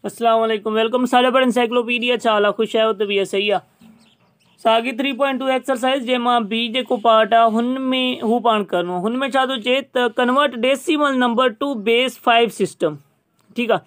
अस्सलाम वालेकुम, वेलकम सारे पर एनसाइक्लोपीडिया। चाला खुश आहियो त बि सही आहे। साॻी 3.2 एक्सरसाइज जंहिंमां बी जेको पार्ट आहे हुन में हू पाण करिणो आहे। हुन में छा थो चए त convert decimal number to base 5 system. ठीकु आहे,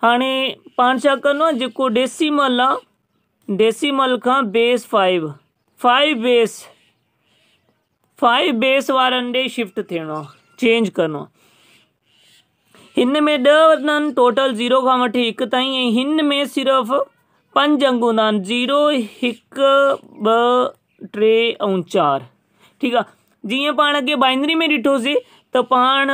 हाणे पाण छा करिणो आहे, जेको डेसिमल आहे डेसिमल खां बेस 5 बेस वारनि ॾे शिफ्ट थियणो आहे, चेंज करिणो आहे। हिन में 10 आहिनि टोटल 0 खां वठी 1 ताईं, ऐं हिन में सिर्फ़ु 5 अंग हूंदा आहिनि 0 1 2 3 ऐं 4। ठीकु आहे, जीअं पाण अॻे बाइनरी में ॾिठोसीं त पाण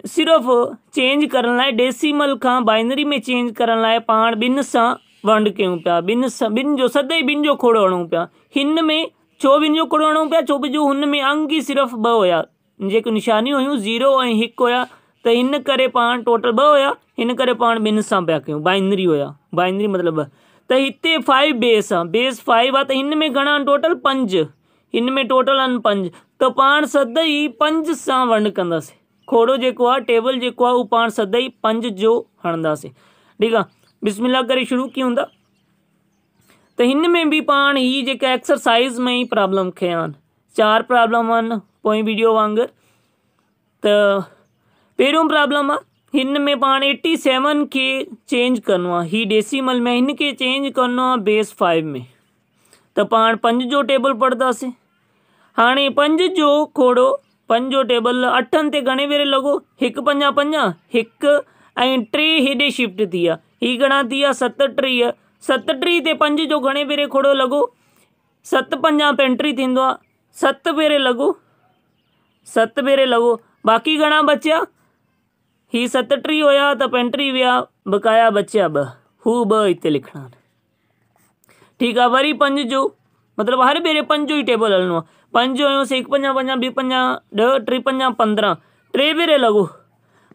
सिर्फ़ु चेंज करण लाइ डेसिमल खां बाइनरी में चेंज करण लाइ पाण ॿिनि सां वंड कयूं पिया, ॿिनि जो सदाई ॿिनि जो खोड़ो हणूं पिया। हिन में छो ॿिनि जो खोड़ो हणूं पिया, छो जो हुन में अंग ई सिर्फ़ु 2 हुया, जेके निशानियूं हुयूं 0 ऐं 1 हुया, त हिन करे पाण टोटल 2 हुया, हिन करे पाण ॿिनि सां पिया कयूं। बाइनरी हुया, बाइनरी मतिलबु 2। त हिते 5 बेस आहे, बेस 5 आहे, त हिन में घणा आहिनि टोटल 5, हिन में टोटल आहिनि 5। त पाण सदाई 5 सां वंड कंदासीं। खोड़ो जेको आहे, टेबल जेको आहे, उहो पाण सदाई 5 जो हणंदासीं। ठीकु आहे, बिस्मिल्लाह करे शुरू कयूं था। त हिन में बि पाण ही जेका एक्सरसाइज़ में ई प्रॉब्लम खयां आहिनि, 4 प्रॉब्लम आहिनि पोइ वीडियो वांगुरु। त पहिरियों प्रॉब्लम आहे, हिन में पाण 87 खे चेंज करिणो आहे। ही डेसिमल में हिन खे चेंज करिणो आहे बेस 5 में। त पाण 5 जो टेबल पढ़ंदासीं। हाणे 5 जो खोड़ो, 5 जो टेबल 8 ते घणे भेरे लॻो, 1 5 5, 1 ऐं 3 हेॾे शिफ्ट थी विया। ही घणा थी विया 37, 37 ते 5 जो घणे भेरे खोड़ो लॻो, 7 5 35 थींदो आहे, 7 भेरे लॻो, 7 भेरे लॻो। बाक़ी घणा बचिया, ही 37 हुया त 35 विया, बकाया बचिया 2, हू 2 हिते लिखणा आहिनि। ठीकु आहे, वरी 5 जो मतिलबु हर भेरे 5 जो ई टेबल हलणो आहे। 5 हुयोसीं 1 5 5, 2 5 10, 3 5 15, 3 भेरे लॻो।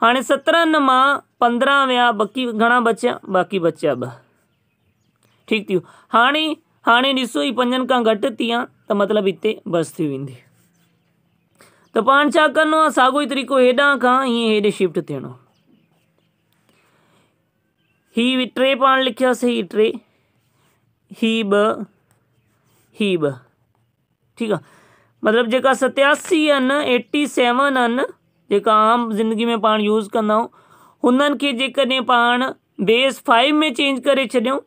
हाणे 17 मां 15 विया, बाक़ी घणा बचिया, बाक़ी बचिया 2। ठीकु थी वियो। हाणे ॾिसो, ही 5 खां घटि थी विया, त मतिलबु हिते बस थी वेंदी। त पाण छा करिणो आहे, साॻियो ई तरीक़ो हेॾां खां हीअं हेॾे शिफ्ट थियणो। ही 3 पाण लिखियासीं, ही 3, ही 2, ही 2। ठीकु आहे, मतिलबु जेका 87 आहिनि, 87 आहिनि, जेका आम ज़िंदगी में पाण यूज़ कंदा आहियूं, हुननि खे जेकॾहिं पाण बेस 5 में चेंज करे छॾियूं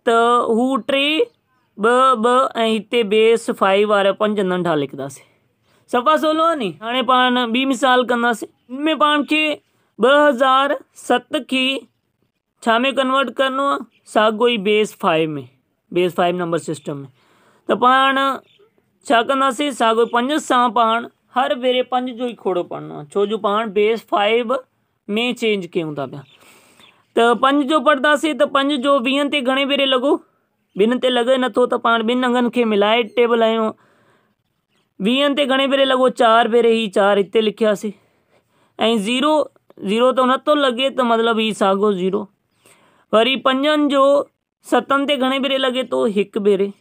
त हू 3 2 2 ऐं हिते बेस 5 वारा 5 नंढा लिखंदासीं। सफ़ा सवलो आहे नी। हाणे पाण ॿी मिसाल कंदासीं। हिनमें पाण खे 2007 खे छा में कन्वर्ट करिणो आहे, साॻियो ई बेस 5 में, बेस 5 नंबर सिस्टम में। त पाण छा कंदासीं, साॻियो 5 सां पाण हर भेरे 5 जो ई खोड़ो पढ़णो आहे, छो जो पाण बेस 5 में चेंज कयूं था पिया। त 5 जो पढ़ंदासीं त 5 जो 20 ते घणे भेरे लॻो, 2 ते लॻे नथो, त पाण 2 अंगनि खे मिलाए टेबल आहियूं। 20 ते घणे भेरे लॻो, 4 भेरे, ही 4 हिते लिखियासीं। ऐं 0 तो नथो लॻे, त मतिलबु ही साॻियो 0। वरी 5 जो 7 ते घणे भेरे लॻे थो, 1 भेरे।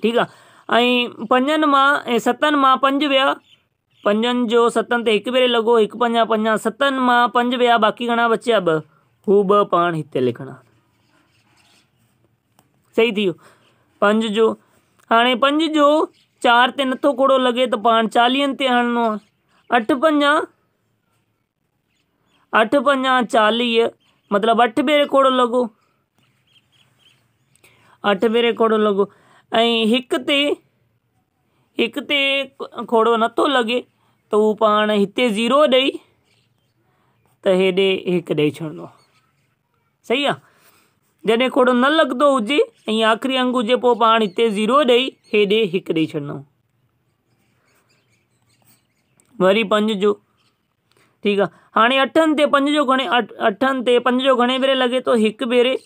ठीकु आहे, ऐं 5 मां ऐं 7 मां 5 विया, 5 जो 7 ते 1 भेरे लॻो, 1 5 5, 7 मां 5 विया, बाक़ी घणा बचिया 2, हू 2 पाण हिते लिखणा। सही थी वियो। 5 जो हाणे 5 जो 4 ते नथो खोड़ो लॻे, त पाण 40 ते हणणो आहे। 8 5 40, मतिलबु 8 भेरे खोड़ो लॻो, 8 भेरे खोड़ो लॻो। ऐं 1 ते खोड़ो नथो लॻे, त हू पाण हिते 0 ॾेई त हेॾे 1 ॾेई छॾिणो आहे। सही आहे, जॾहिं खोड़ो न लॻंदो हुजे ऐं आख़िरी अंग हुजे, पोइ पाण हिते 0 ॾेई हेॾे 1 ॾेई छॾिणो। वरी 5 जो, ठीकु आहे, हाणे 8 ते 5 जो घणे, 8 ते 5 जो घणे भेरे लॻे थो, 1 भेरे,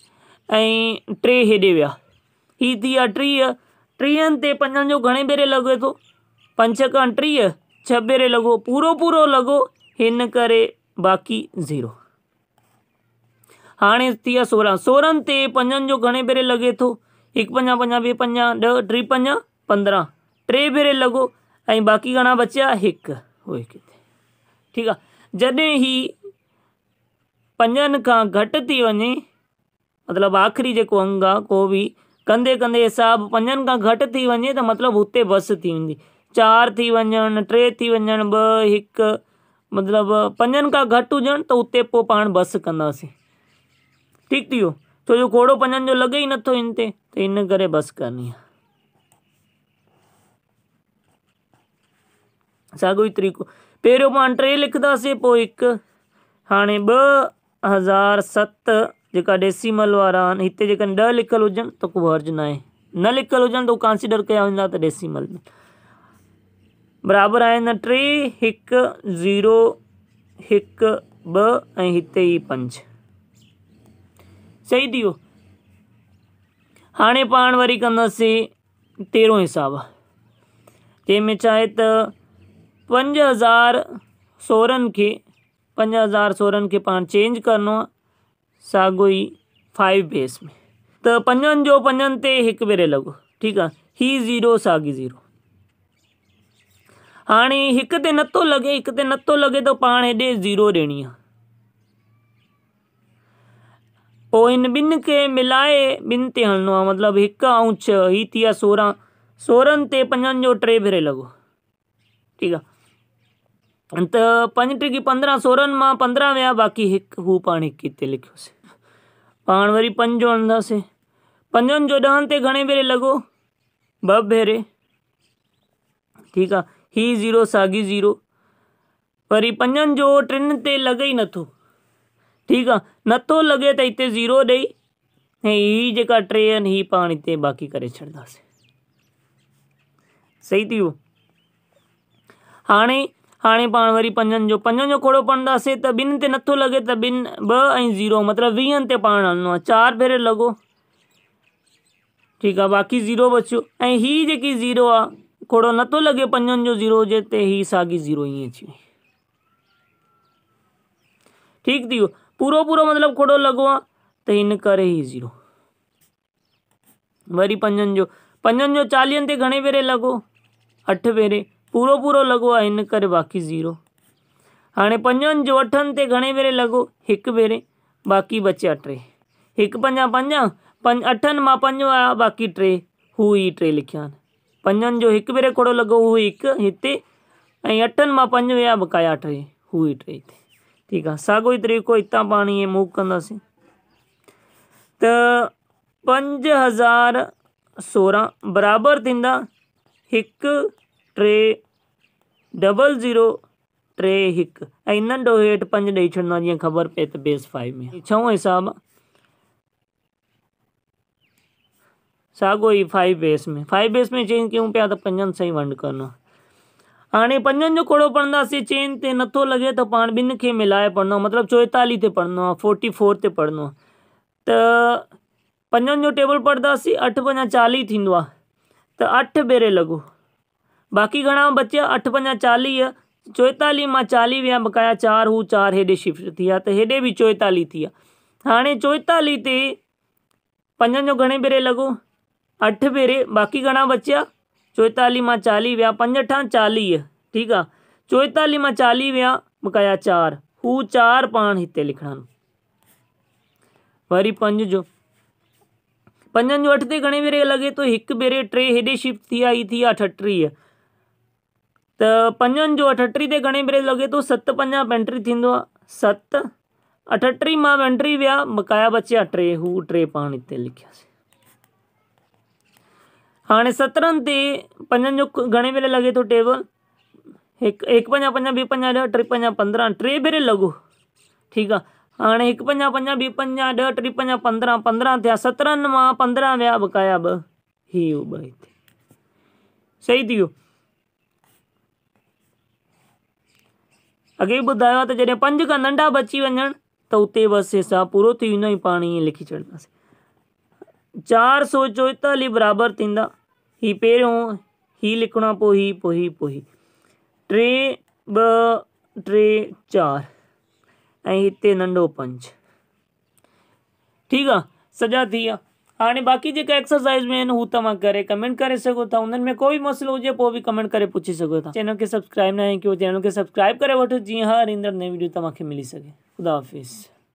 ऐं 3 हेॾे विया, ही थी विया 30। 30 ते 5 जो घणे भेरे लॻे थो, 5 6 30, 6 भेरे लॻो, पूरो लॻो, हिन करे बाक़ी 0। हाणे थी विया 16। 16 ते 5 जो घणे भेरे लॻे थो, 1 5 5, 2 5 10, 3 5 15, 3 भेरे लॻो, ऐं बाक़ी घणा बचिया, 1, हो 1 हिते। ठीकु आहे, जॾहिं ही 5 खां घटि थी वञे, मतिलबु आख़िरी जेको अंग आहे को बि कंदे कंदे हिसाब 5 खां घटि थी वञे त मतिलबु हुते बस थी वेंदी। 4 थी वञनि, 3 थी वञनि, 2, 1 मतिलबु 5 खां घटि हुजनि त उते पोइ पाण बस कंदासीं। ठीकु थी वियो, छो जो घोड़ो 5 जो लॻे ई नथो इन ते, त इन करे बस करणी आहे। साॻियो ई तरीक़ो, पहिरियों पाण 3 लिखंदासीं, पोइ 1। हाणे 2007 जेका डेसिमल वारा आहिनि, हिते जेका 10 लिखियल हुजनि त को हर्ज न आहे, न लिखियल हुजनि त उहो कंसीडर कया वेंदा त डेसिमल में। बराबरि आहे न 3, 1, 0, 1, 2 ऐं हिते ई 5। सही थी वियो। हाणे पाण वरी कंदासीं 13 हिसाब, जंहिंमें छा आहे त 5016 खे 5016 खे पाण चेंज करिणो आहे साॻियो ई 5 बेस में। त 5 जो 5 ते 1 भेरे लॻो, ठीकु आहे, ही 0 साॻी 0। हाणे 1 ते नथो लॻे, 1 ते नथो लॻे त पाण हेॾे 0 ॾियणी आहे। पोइ हिन ॿिनि खे मिलाए 2 ते हलणो आहे, मतिलबु 1 ऐं 6 ही थी विया 16। 16 ते 5 जो 3 भेरे लॻो, ठीकु आहे। त 5 × 15, 16 मां 15 विया, बाक़ी 1 हू पाण 1 हिते लिखियोसीं। पाण वरी 5 जो हणंदासीं, 5 जो 10 ते घणे भेरे लॻो, 2 भेरे, ठीकु आहे, ही 0 साॻी 0। वरी 5 जो 3 ते लॻे ई नथो, ठीकु आहे, नथो लॻे त हिते 0 ॾेई ऐं ही जेका 3 आहिनि ही पाण हिते बाक़ी करे छॾंदासीं। सही थी वियो। हाणे पाण वरी 5 जो खोड़ो पढ़ंदासीं त 2 ते नथो लॻे त 2 ऐं 0 मतिलबु 20 ते पाण हलणो आहे, 4 भेरे लॻो, ठीकु आहे, बाक़ी 0 बचियो। ऐं ही जेकी 0 आहे खोड़ो नथो लॻे 5 जो 0 हुजे त ही साॻी 0 ईअं अची वई। ठीकु थी वियो, पूरो मतिलबु खोड़ो लॻो आहे त हिन करे ही 0। वरी 5 जो 40 ते घणे भेरे लॻो, 8 भेरे, पूरो लॻो आहे, हिन करे बाक़ी 0। हाणे 5 जो 8 ते घणे भेरे लॻो, 1 भेरे, बाक़ी बचिया 3। 1 5 5, 8 मां 5 आया, बाक़ी 3, हू ई 3 लिखिया आहिनि। 5 जो 1 भेरे खोड़ो लॻो, हू 1 हिते, ऐं 8 मां 5 विया, बकाया 3, हू ई 3 हिते, ठीकु आहे। साॻियो ई तरीक़ो हितां पाण ईअं मूव कंदासीं त 5016 बराबरि थींदा 1 3 0 0 3 1 ऐं नंढो हेठि 5 ॾेई छॾंदा, जीअं ख़बर पए त बेस 5 में। 6 हिसाब साॻियो ई 5 बेस में चेंज कयूं पिया त 5 सां ई वंड करिणो। हाणे 5 जो खोड़ो पढ़ंदासीं, चेन ते नथो लॻे त पाण 2 खे मिलाए पढ़णो, मतिलबु 44 ते पढ़णो आहे, 44 ते पढ़णो आहे। त 5 जो टेबल पढ़ंदासीं, 8 5 40 थींदो आहे, त 8 भेरे लॻो, बाक़ी घणा बचिया, 8 5 40, 44 मां 40 विया, बकाया 4, हू 4 हेॾे शिफ्ट थी विया, त हेॾे बि 44 थी विया। हाणे 44 ते 5 जो घणे भेरे लॻो, 8 भेरे, बाक़ी घणा बचिया, 44 मां 40 विया, 5 8 40, ठीकु आहे, 44 मां 40 विया, बकाया 4, हू 4 पाण हिते लिखणा। वरी 5 जो 8 ते घणे भेरे लॻे थो, 1 भेरे, 3 हेॾे शिफ्ट थी विया, ही थी विया 38। त 5 जो 38 ते घणे भेरे लॻे थो, 7 5 35 थींदो आहे, 7, 38 मां 35 विया, बकाया बचिया 3, हू 3 पाण हिते लिखियासीं। हाणे 17 ते 5 जो घणे भेरे लॻे थो टेबल, 1 5 5 2 5 10 3 5 15, 3 भेरे लॻो, ठीकु आहे। हाणे 1 5 5 2 5 10 3 5 15, 15 थिया, 17 मां 15 विया, बकाया 2, ही 2 हिते। सही थी वियो। अॻे ॿुधायो आहे त जॾहिं 5 खां नंढा बची वञनि त उते बसि हिसाब पूरो थी वेंदो, ऐं पाण ईअं लिखी छॾंदासीं। 444 बराबरि थींदा, ही पहिरियों ही लिखणो आहे, पोइ ही 3 2 3 4 ऐं हिते नंढो 5, ठीकु आहे, सॼा थी विया। हाणे बाक़ी जेका एक्सरसाइज़ में आहिनि हू तव्हां करे कमेंट करे सघो था, उन्हनि में कोई मसइलो हुजे पोइ बि कमेंट करे पुछी सघो था। चैनल खे सब्सक्राइब न कयो, चैनल खे सब्सक्राइब करे वठो, जीअं हर ईंदड़ नई वीडियो तव्हांखे मिली सघे। ख़ुदा हाफ़िज़।